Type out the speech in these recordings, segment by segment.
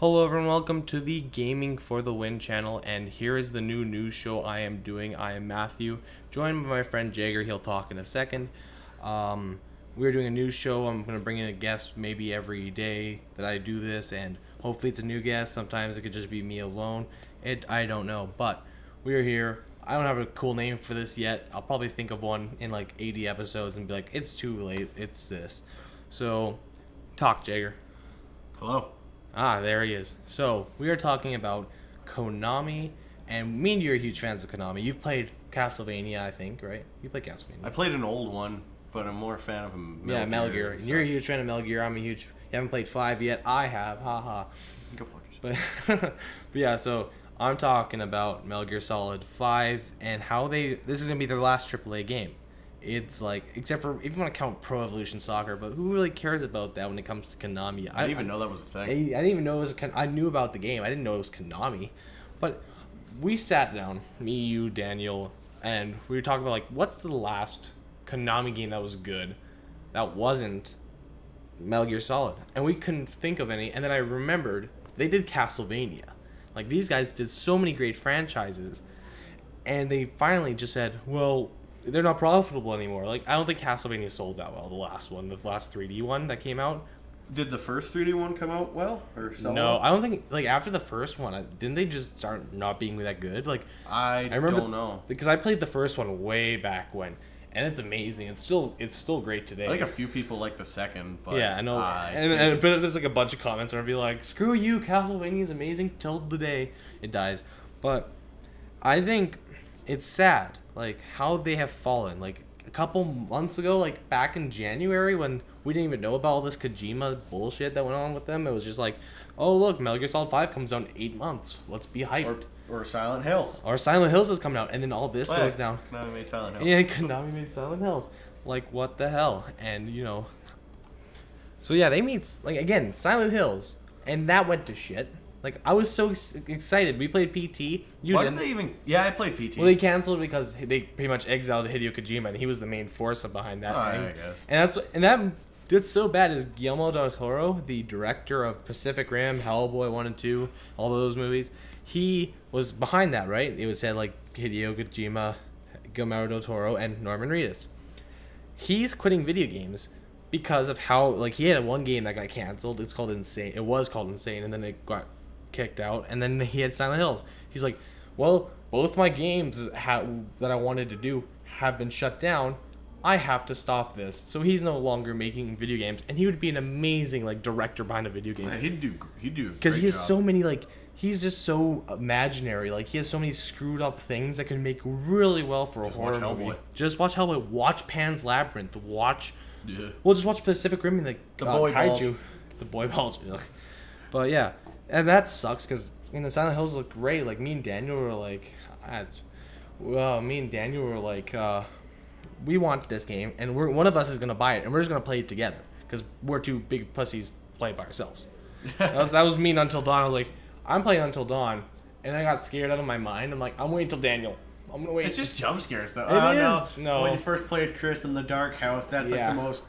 Hello everyone, welcome to the Gaming for the Win channel, and here is the new news show I am doing. I am Matthew, joined by my friend Jagger. He'll talk in a second. We're doing a news show. I'm going to bring in a guest maybe every day that I do this, and hopefully it's a new guest. Sometimes it could just be me alone. I don't know, but we're here. I don't have a cool name for this yet. I'll probably think of one in like 80 episodes and be like, it's too late, it's this. So, talk, Jagger. Hello. Ah, there he is. So, we are talking about Konami, and me and you are huge fans of Konami. You've played Castlevania, I think, right? You played Castlevania. I played an old one, but I'm more a fan of Metal Gear. And you're a huge fan of Metal Gear. I'm a huge... You haven't played 5 yet. I have. Haha. Go fuck yourself. But yeah, so I'm talking about Metal Gear Solid 5 and how they... This is going to be their last AAA game. It's like, except for if you want to count Pro Evolution Soccer, but who really cares about that when it comes to Konami? I didn't even know that was a thing. I didn't even know it was I knew about the game. I didn't know it was Konami. But we sat down, me, you, Daniel, and we were talking about, like, what's the last Konami game that was good that wasn't Metal Gear Solid? And we couldn't think of any, and then I remembered they did Castlevania. Like, these guys did so many great franchises, and they finally just said, well, they're not profitable anymore. Like, I don't think Castlevania sold that well, the last 3D one that came out. Did the first 3D one come out well? Or sell No, well? I don't think, like, after the first one, didn't they just start not being that good? Like, I remember, don't know. Because I played the first one way back when, and it's amazing. It's still great today. I think a few people like the second, but yeah, I know. But there's like a bunch of comments where I'll be like, screw you, Castlevania is amazing till the day it dies. But I think it's sad, like, how they have fallen. Like, a couple months ago, like, back in January, when we didn't even know about all this Kojima bullshit that went on with them, it was just like, oh, look, Metal Gear Solid 5 comes out in 8 months. Let's be hyped. Or Silent Hills. Or Silent Hills is coming out, and then all this goes down. Konami made Silent Hills. Yeah, Konami made Silent Hills. Like, what the hell? And, you know... So, yeah, they made, like, again, Silent Hills, and that went to shit. Like, I was so excited. We played PT. Why did they even... Yeah, I played PT. Well, they canceled because they pretty much exiled Hideo Kojima, and he was the main force behind that thing. I guess. And that's so bad is Guillermo del Toro, the director of Pacific Rim, Hellboy 1 and 2, all those movies. He was behind that, right? It was said, like, Hideo Kojima, Guillermo del Toro, and Norman Reedus. He's quitting video games because of how... Like, he had one game that got canceled. It's called Insane. It was called Insane, and then it got kicked out, and then he had Silent Hills. He's like, well, both my games that I wanted to do have been shut down. I have to stop this. So he's no longer making video games, and he would be an amazing, like, director behind a video game. Yeah, he'd do because he has so many, like, he's just so imaginary. Like, he has so many screwed up things that can make really well for a horror movie. Just watch Hellboy. Watch Pan's Labyrinth. Watch. Yeah. Well, just watch Pacific Rim and, like, the boy Kaiju. bulge. The boy bulge. But yeah. And that sucks because, you know, Silent Hills look great. Like, me and Daniel were like, we want this game, and one of us is going to buy it, and we're just going to play it together because we're two big pussies to play it by ourselves. that was me and Until Dawn. I was like, I'm playing Until Dawn, and I got scared out of my mind. I'm like, I'm waiting till Daniel. I'm going to wait. It's just jump scares, though. It is. No. When you first play as Chris in the dark house, that's like the most...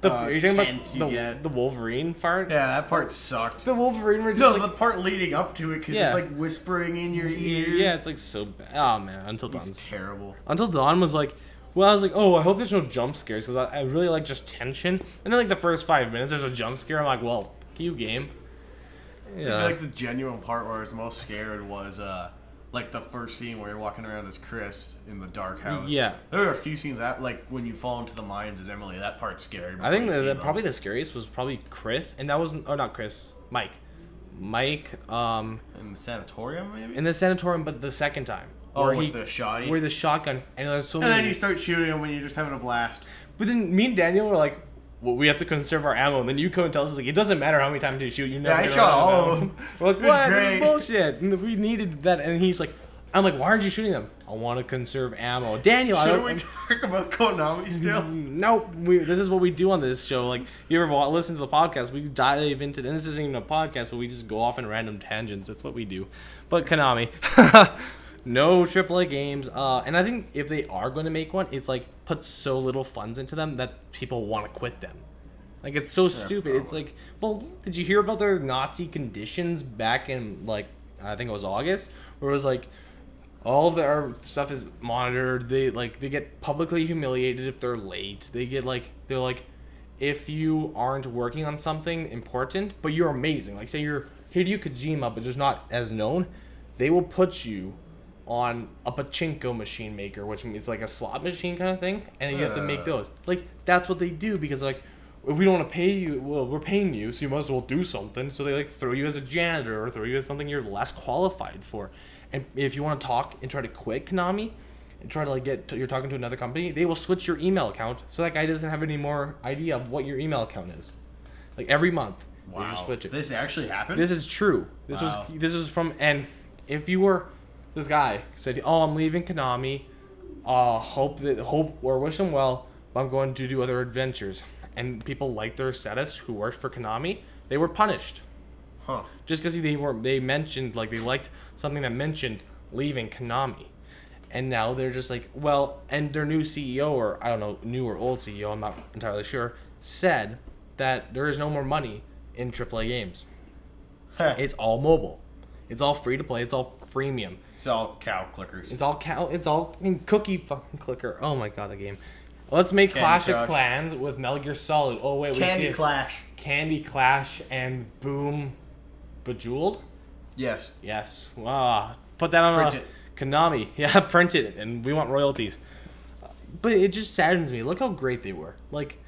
Are you talking about the Wolverine part? Yeah, that part sucked. The Wolverine were just the part leading up to it, because it's like whispering in your ear. Yeah, it's like so bad. Oh man, Until Dawn's terrible. Until Dawn was like, well, I was like, oh, I hope there's no jump scares because I really like just tension. And then like the first 5 minutes, there's a jump scare. I'm like, well, cue game. Yeah. I like the genuine part where I was most scared was like the first scene where you're walking around as Chris in the dark house. Yeah. There were a few scenes that, like, when you fall into the mines as Emily, that part's scary. I think probably the scariest was probably Chris, and that wasn't, or not Chris, Mike. Mike, in the sanatorium, maybe? In the sanatorium, but the second time. Oh, with the shotty? Where the shotgun, and there's so many... And then you start shooting him when you're just having a blast. But then me and Daniel were like, well, we have to conserve our ammo. And then you come and tell us, like, it doesn't matter how many times you shoot. You never I shot all of them. We're like, what? This is bullshit. And we needed that. And he's like, I'm like, why aren't you shooting them? I want to conserve ammo. Daniel, Should we talk about Konami still? Nope. This is what we do on this show. Like, you ever listen to the podcast, we dive into... And this isn't even a podcast, but we just go off in random tangents. That's what we do. But Konami... No AAA games, and I think if they are going to make one, it's like put so little funds into them that people want to quit them. Like, it's so stupid. It's like, well, did you hear about their Nazi conditions back in, like, I think it was August? Where it was like, all of their stuff is monitored. They get publicly humiliated if they're late. They're like, if you aren't working on something important, but you're amazing, like say you're Hideo Kojima, but just not as known, they will put you on a pachinko machine maker, which means like a slot machine kind of thing, and you have to make those. Like, that's what they do, because like, if we don't want to pay you, well, we're paying you, so you might as well do something. So they like throw you as a janitor or throw you as something you're less qualified for. And if you want to talk and try to quit Konami and try to like you're talking to another company, they will switch your email account so that guy doesn't have any more idea of what your email account is. Like every month, they just switch it. This actually happened? This is true. This was from, and if you were, this guy said, "Oh, I'm leaving Konami. Hope or wish them well, but I'm going to do other adventures." And people liked their status who worked for Konami. They were punished. Huh. Just because they mentioned, like, they liked something that mentioned leaving Konami. And now they're just like, well, and their new CEO, or I don't know, new or old CEO, I'm not entirely sure, said that there is no more money in AAA games. Huh. It's all mobile. It's all free to play. It's all freemium. It's all cow clickers. It's all cookie fucking clicker. Oh my god, the game. Let's make Clash of Clans with Metal Gear Solid. Oh wait, Candy Clash. Candy Clash and Boom Bejeweled? Yes. Yes. Wow. Put that on Konami. Yeah, print it, and we want royalties. But it just saddens me. Look how great they were. Like,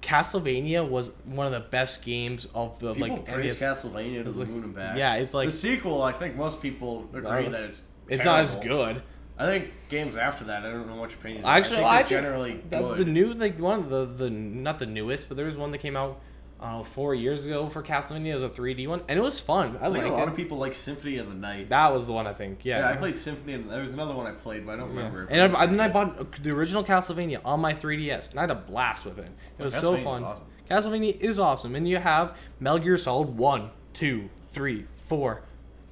Castlevania was one of the best games of the people praise Castlevania to the moon and back. Yeah, it's like the sequel. I think most people agree that it's not as good. I think games after that, I don't know what your opinion is. Actually, I think generally good. The new, like, one of the not the newest, but there was one that came out 4 years ago for Castlevania. It was a 3D one, and it was fun. I think a lot of people like Symphony of the Night. That was the one, I think. Yeah, I played Symphony, and there was another one I played, but I don't remember. And then I bought the original Castlevania on my 3DS, and I had a blast with it. It was so fun. Awesome. Castlevania is awesome, and you have Metal Gear Solid 1, 2, 3, 4,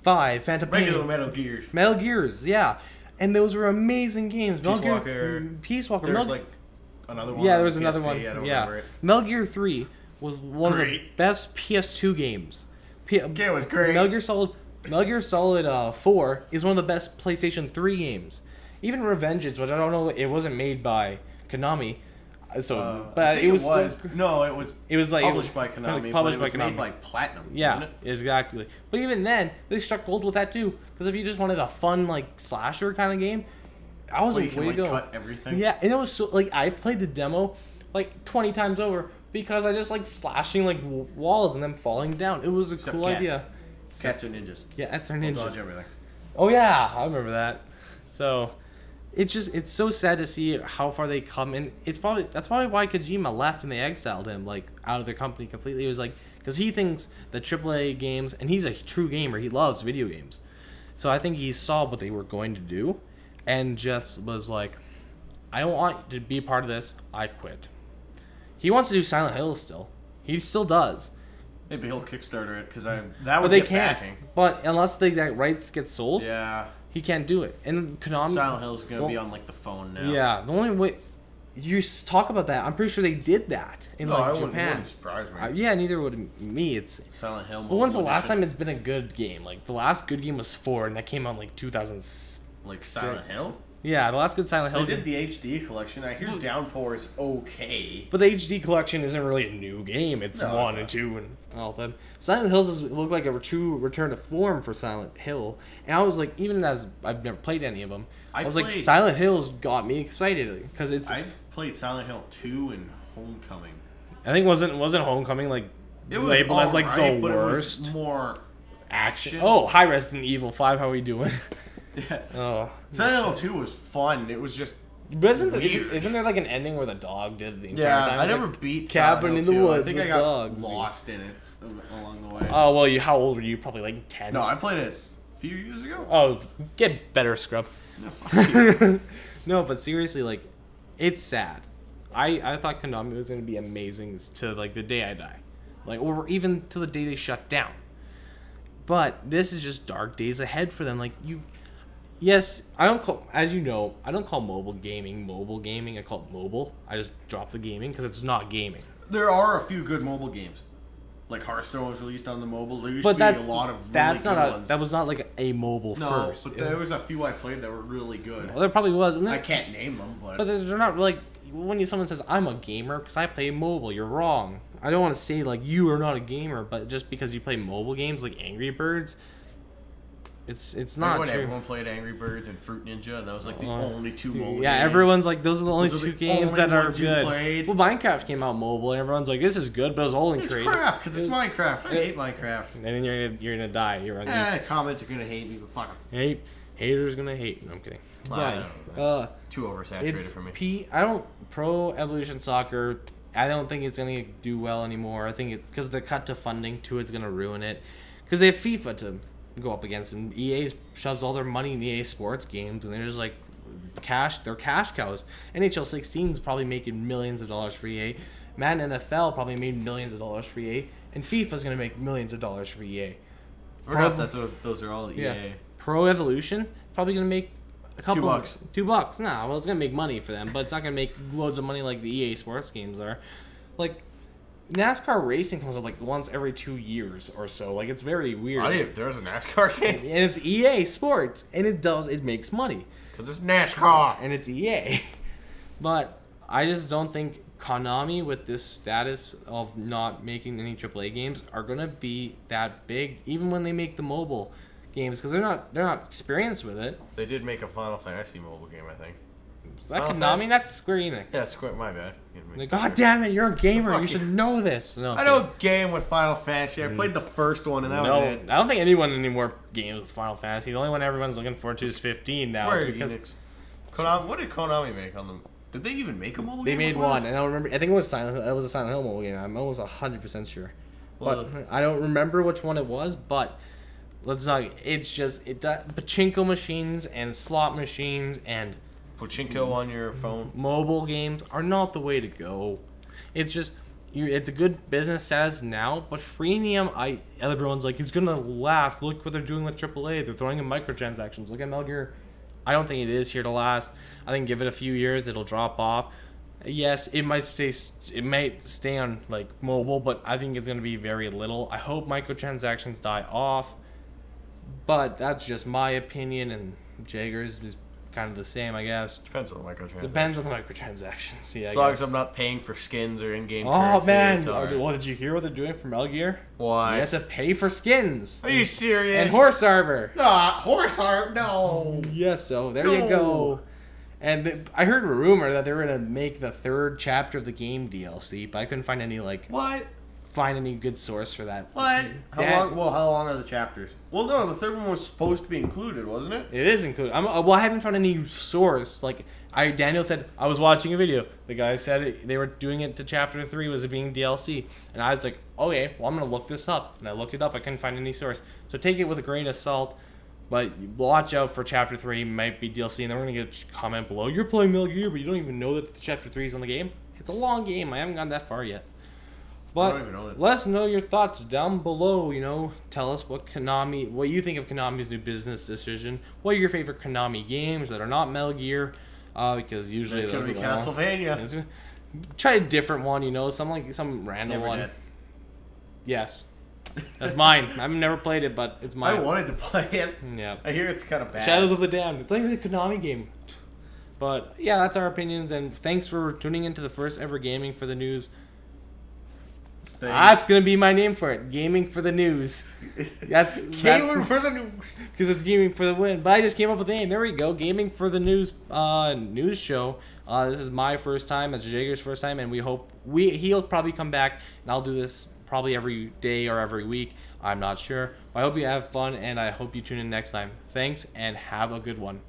5, Phantom Pain. Regular Metal Gears. Metal Gears, yeah. And those were amazing games. Peace Walker. There was like another one. Yeah, there was another one. I don't remember it. Metal Gear 3 was one of the best PS2 games. It was great. Metal Gear Solid 4 is one of the best PlayStation 3 games. Even Revengeance, which I don't know, it wasn't made by Konami. So, but it was like published by Konami. Published by Konami. Made by Platinum. Yeah, wasn't it? Exactly. But even then, they struck gold with that too. Because if you just wanted a fun like slasher kind of game, I was way to go. Cut everything. Yeah, and it was so like I played the demo like 20 times over because I just like slashing like walls and them falling down. It was a cool idea. Cats are ninjas. Yeah, cats are ninjas. Dodge everything. Oh yeah, I remember that. So. It's so sad to see how far they come, and that's probably why Kojima left and they exiled him like out of their company completely. It was like because he thinks that AAA games, and he's a true gamer, he loves video games, so I think he saw what they were going to do, and just was like, I don't want to be part of this. I quit. He wants to do Silent Hill still. He still does. Maybe he'll Kickstarter it because that would. But they can't. Backing. But unless that rights get sold. Yeah. He can't do it. And Konami... Silent Hill's going to be on, like, the phone now. Yeah. The only way... You talk about that. I'm pretty sure they did that in, like, Japan. It wouldn't surprise me. Yeah, neither would me. It's... Silent Hill... But when's the last time it's been a good game? Like, the last good game was 4, and that came out, like, 2000... Like, Silent Hill? Yeah, the last good Silent Hill... They did the HD collection. I hear Downpour is okay. But the HD collection isn't really a new game. It's 1 and 2 and all of them. Silent Hills look like a true return to form for Silent Hill. And I was like, even as I've never played any of them, I was like, Silent Hills got me excited because it's... I've played Silent Hill 2 and Homecoming. I think wasn't Homecoming like it was labeled as like the worst? It was more action. Oh, hi Resident Evil 5, how are we doing? Yeah. Oh. Silent Hill 2 was fun. It was just isn't there like an ending where the dog did the entire time? I never beat Cabin in the Woods. I think I got lost in it along the way. Oh well, how old were you? Probably like 10. No, I played it a few years ago. Oh, get better, scrub. No, but seriously, like, it's sad. I thought Konami was gonna be amazing to like the day I die, like, or even to the day they shut down. But this is just dark days ahead for them. Like yes, I don't call, as you know, I don't call mobile gaming. I call it mobile. I just drop the gaming because it's not gaming. There are a few good mobile games. Like Hearthstone was released on the mobile. There used to be a lot of really good ones. That was not like a mobile first. But there was a few I played that were really good. Well, there probably was. I can't name them, but they're not like when someone says I'm a gamer because I play mobile. You're wrong. I don't want to say like you are not a gamer, but just because you play mobile games like Angry Birds, it's not when true. everyone played Angry Birds and Fruit Ninja, and that was like the only two mobile games. Yeah, everyone's like, those are the only two games that are good. Well, Minecraft came out mobile, and everyone's like, this is good, but it was all in creative. It's crap, because it's Minecraft. I hate Minecraft. And then you're gonna die. Comments are gonna hate me, but fuck them. Haters gonna hate. No, I'm kidding. Yeah, it's too oversaturated for me. Pro Evolution Soccer, I don't think it's gonna do well anymore. I think because the cut to funding to it's gonna ruin it. Because they have FIFA to go up against, and EA shoves all their money in EA Sports games, and they're just like they're cash cows. NHL 16 is probably making millions of dollars for EA. Madden NFL probably made millions of dollars for EA, and FIFA's gonna make millions of dollars for EA. Those are all EA. Yeah. Pro Evolution probably gonna make a couple $2. $2. Nah, well, it's gonna make money for them, but it's not gonna make loads of money like the EA Sports games are. Like NASCAR racing comes out like once every 2 years or so. Like it's very weird. There's a NASCAR game, and it's EA Sports, and it makes money because it's NASCAR and it's EA. But I just don't think Konami, with this status of not making any AAA games, are gonna be that big, even when they make the mobile games, because they're not experienced with it. They did make a Final Fantasy mobile game, I think. Is that Konami? That's Square Enix. Yeah, Square. My bad. Like, God damn it, you're a gamer. You should know this. No, I don't game with Final Fantasy. I played the first one, and that was it. I don't think anyone anymore games with Final Fantasy. The only one everyone's looking forward to is 15 now. Konami, what did Konami make on them? Did they even make a mobile game? They made one, and I don't remember. I think it was Silent. It was a Silent Hill mobile game. I'm almost 100% sure, but I don't remember which one it was. But let's not. It's just pachinko machines and slot machines and pachinko on your phone. Mobile games are not the way to go. It's just it's a good business status now, but freemium, everyone's like, it's gonna last. Look what they're doing with AAA. They're throwing in microtransactions. Look at Metal Gear. I don't think it is here to last. I think give it a few years, it'll drop off. Yes, it might stay on like mobile, but I think it's gonna be very little. I hope microtransactions die off, but that's just my opinion, and Jagger's is kind of the same, I guess. Depends on the microtransactions. Depends on the microtransactions. Yeah. As long as I'm not paying for skins or in-game currency. Oh man! Right. Well, did you hear what they're doing for Metal Gear? Why? You have to pay for skins. Are you serious? And Horse Arbor. Horse Arbor? No. Yes. So there you go. And I heard a rumor that they were gonna make the 3rd chapter of the game DLC, but I couldn't find any find any good source for that. What? How long are the chapters? Well, no, the 3rd one was supposed to be included, wasn't it? It is included. I haven't found any source. Like Daniel said, I was watching a video. The guy said they were doing it to chapter 3 was it being DLC, and I was like, okay, well I'm gonna look this up, and I looked it up. I couldn't find any source, so take it with a grain of salt. But watch out for chapter 3 might be DLC, and then we're gonna get a comment below. You're playing Metal Gear, but you don't even know that chapter 3 is on the game. It's a long game. I haven't gone that far yet. But let us know your thoughts down below. Tell us what you think of Konami's new business decision. What are your favorite Konami games that are not Metal Gear? Because usually it's gonna be Castlevania. Try a different one. Some random Never one. Dead. Yes, that's mine. I've never played it, but it's mine. I wanted to play it. Yeah. I hear it's kind of bad. Shadows of the Damned. It's not even a Konami game. But yeah, that's our opinions, and thanks for tuning into the first ever Gaming for the News. That's gonna be my name for it. Gaming for the News. That's Gaming for the News. Because it's gaming for the win. But I just came up with the name. There we go. Gaming for the News. News show. This is my first time. It's Jagger's first time, and we hope he'll probably come back, and I'll do this probably every day or every week. I'm not sure. But I hope you have fun, and I hope you tune in next time. Thanks, and have a good one.